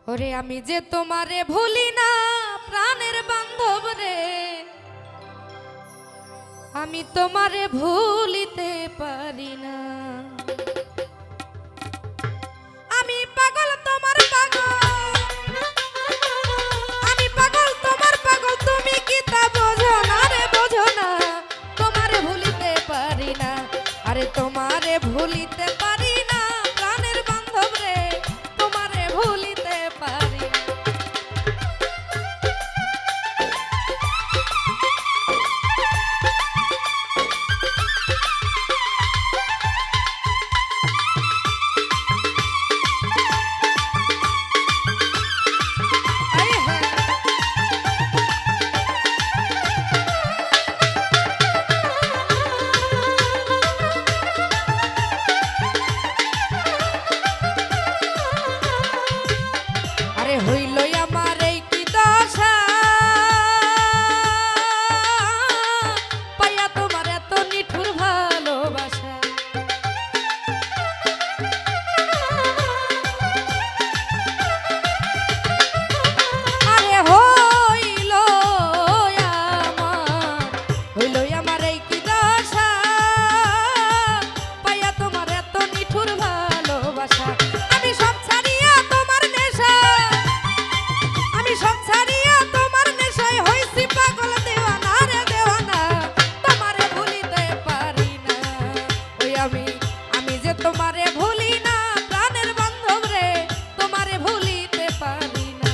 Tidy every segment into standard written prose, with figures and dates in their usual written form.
ওরে আমি যে তোমারে ভুলি না প্রাণের বান্ধব রে, আমি তোমারে ভুলিতে পারি না। আমি পাগল তোমার পাগল, আমি পাগল তোমার পাগল, তুমি কি তা বোঝো না রে, বোঝো না। তোমারে ভুলিতে পারি না, আরে তোমারে ভুলিতে পারি না প্রাণের বান্ধব রে, তোমারে ভুলিতে পারি না। হইল আমার এই কি দশা, পাইয়া তোমার এত নিঠুর ভালোবাসা। আরে হইল আমার এই কি দশা, পাইয়া তোমার এত নিঠুর ভালোবাসা। আমি সব ছাড়িয়া তোমার নেশা, সব ছাড়িয়া তোমার নেশায় হইছি পাগল দেওয়ানা রে দেওয়ানা, তোমারে ভুলিতে পারি না। ওই আমি যে তোমারে ভুলি না প্রাণের বান্ধব রে, তোমারে ভুলিতে পারি না।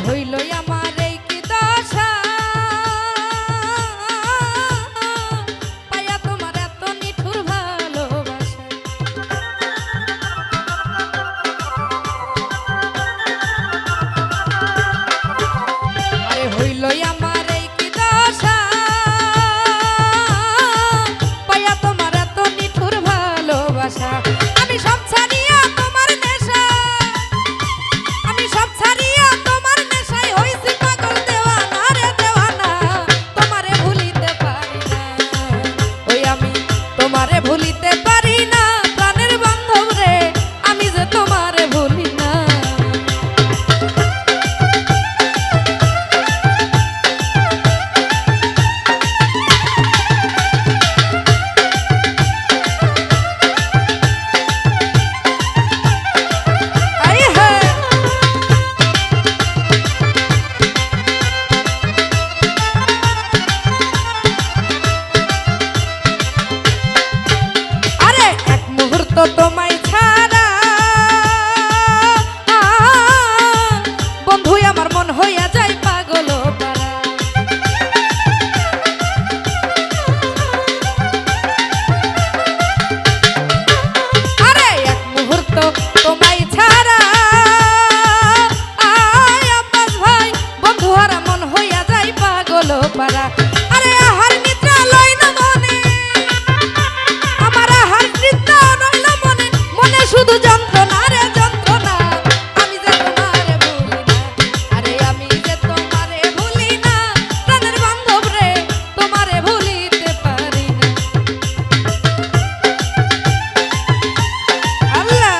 হইল আমার এই কি দশা, পাইয়া তোমার এত নিঠুর ভালোবাসা। আরে হইল আমার এই কি দশা, পাইয়া তোমার এত নিঠুর ভালোবাসা। আমি সব ছাড়িয়া তোমার নেশা, আমি সব ছাড়িয়া তোমারে ভুলিতে পারি না প্রাণের বান্ধব রে, আমি যে তোমারে ভুলি না। তো তোমায় ছাড়া বন্ধু আমার মন হইয়া যায় পাগল পারা। আরে এক মুহূর্ত তোমায় ছাড়া আব্বাস ভাই, বন্ধু আর মন হইয়া যায় পাগল পারা। আরে আহার নিদ্রা লয় না মনে, আমার আহার নিদ্রা শুধু যন্ত্রণা রে যন্ত্রণা, আমি যে তোমারে ভুলি না। আরে আমি যে তোমারে ভুলি না প্রাণের বান্ধব রে, তোমারে ভুলিতে পারি না। আল্লাহ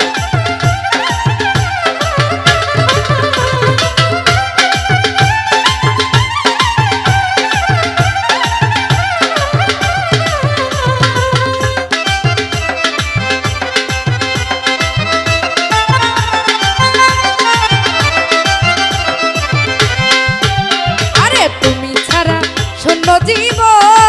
জীবন